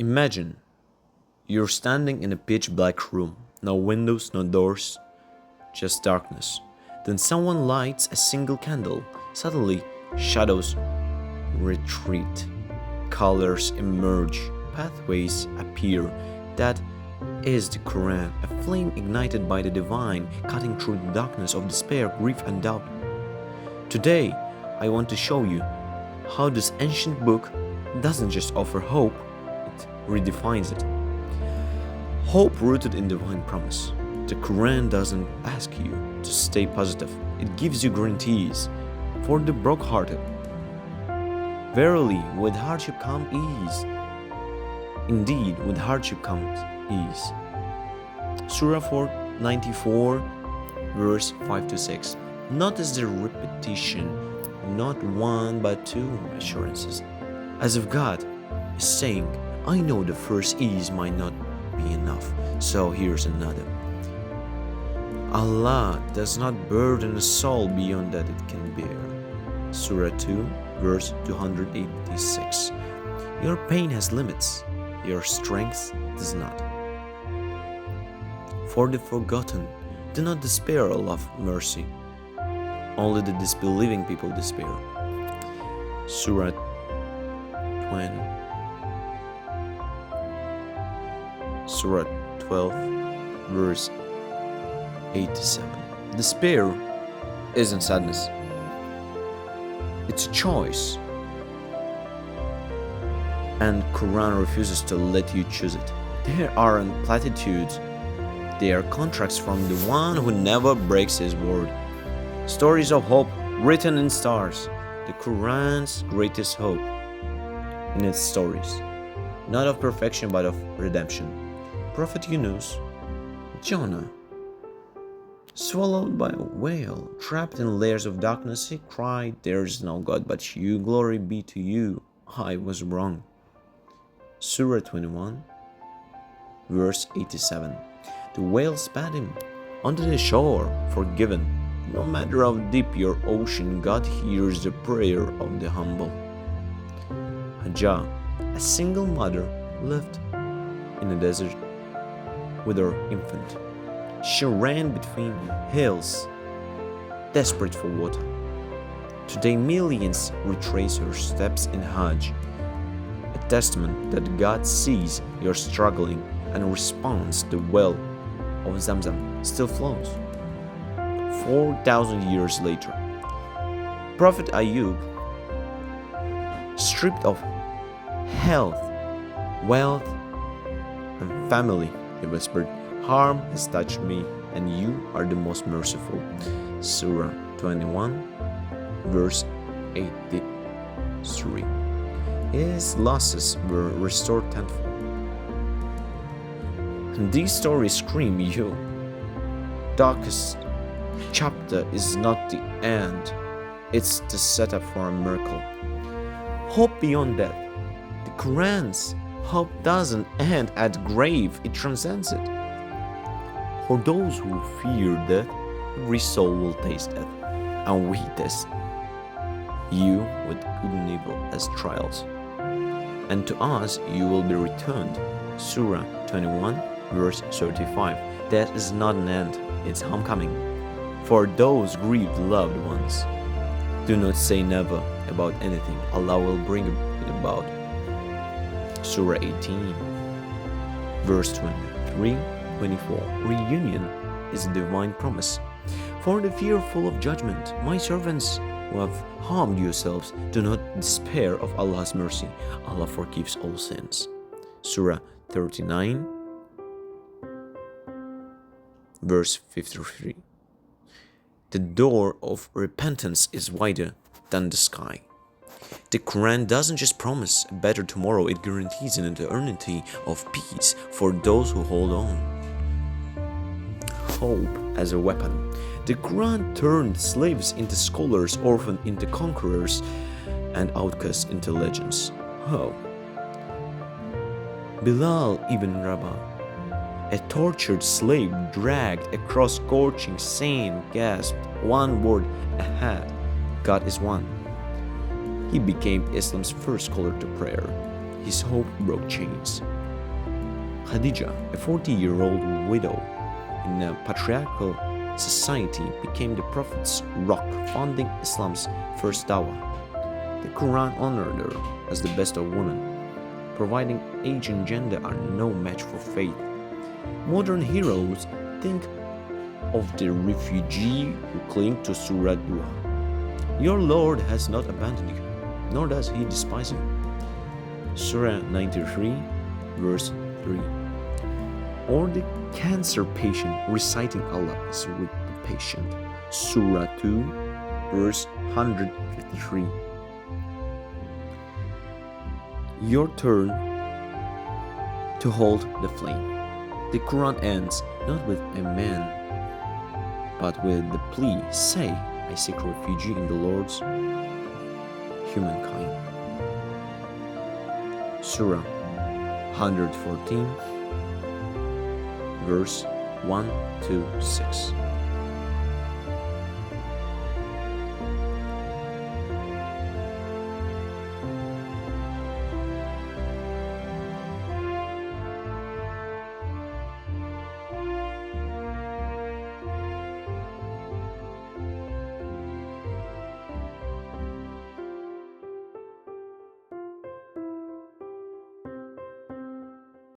Imagine you're standing in a pitch black room, no windows, no doors, just darkness. Then someone lights a single candle. Suddenly, shadows retreat, colors emerge, pathways appear. That is the Quran, a flame ignited by the divine, cutting through the darkness of despair, grief, and doubt. Today, I want to show you how this ancient book doesn't just offer hope, it redefines it. Hope rooted in divine promise. The Quran doesn't ask you to stay positive, it gives you guarantees for the brokenhearted. Verily, with hardship comes ease. Indeed, with hardship comes ease. Surah 494, verse 5 to 6. Notice the repetition, not one but two assurances. As if God is saying, I know the first ease might not be enough, so here's another. Allah does not burden a soul beyond that it can bear. Surah 2, verse 286. Your pain has limits, your strength does not. For the forgotten, do not despair, Allah of mercy. Only the disbelieving people despair. Surah 20. Surah 12, verse 87. Despair isn't sadness. It's a choice. And Quran refuses to let you choose it. There aren't platitudes. They are contracts from the one who never breaks his word. Stories of hope written in stars. The Quran's greatest hope in its stories. Not of perfection but of redemption. Prophet Yunus, Jonah, swallowed by a whale, trapped in layers of darkness, he cried, there is no God but you, glory be to you, I was wrong. Surah 21, verse 87. The whale spat him onto the shore, forgiven. No matter how deep your ocean, God hears the prayer of the humble. Hajjah, a single mother, lived in the desert with her infant. She ran between hills, desperate for water. Today, millions retrace her steps in Hajj, a testament that God sees your struggling and responds. The well of Zamzam still flows. 4,000 years later, Prophet Ayub, stripped of health, wealth, and family, he whispered, harm has touched me, and you are the most merciful. Surah 21, verse 83. His losses were restored tenfold. And these stories scream you. Darkest chapter is not the end, it's the setup for a miracle. Hope beyond death. The Quran's hope doesn't end at grave, it transcends it. For those who fear death, every soul will taste death, and we test you with good and evil as trials. And to us you will be returned. Surah 21, verse 35. Death is not an end, it's homecoming. For those grieved loved ones, do not say never about anything, Allah will bring it about. Surah 18, verse 23-24. Reunion is a divine promise. For the fearful of judgment, my servants who have harmed yourselves, do not despair of Allah's mercy. Allah forgives all sins. Surah 39, verse 53. The door of repentance is wider than the sky. The Quran doesn't just promise a better tomorrow, it guarantees an eternity of peace for those who hold on. Hope as a weapon. The Quran turned slaves into scholars, orphans into conquerors, and outcasts into legends. How? Bilal ibn Rabah, a tortured slave dragged across scorching sand, gasped one word, Ahad, God is one. He became Islam's first scholar to prayer. his hope broke chains. Khadija, a 40-year-old widow in a patriarchal society, became the Prophet's rock, founding Islam's first dawah. The Quran honored her as the best of women, providing age and gender are no match for faith. Modern heroes think of the refugee who cling to Surah Dua. Your Lord has not abandoned you, nor does he despise you. Surah 93, verse 3. Or the cancer patient reciting Allah is with the patient. Surah 2, verse 153. Your turn to hold the flame. The Quran ends not with a man, but with the plea, say, I seek refuge in the Lord's humankind. Surah 114, verse 1 to 6.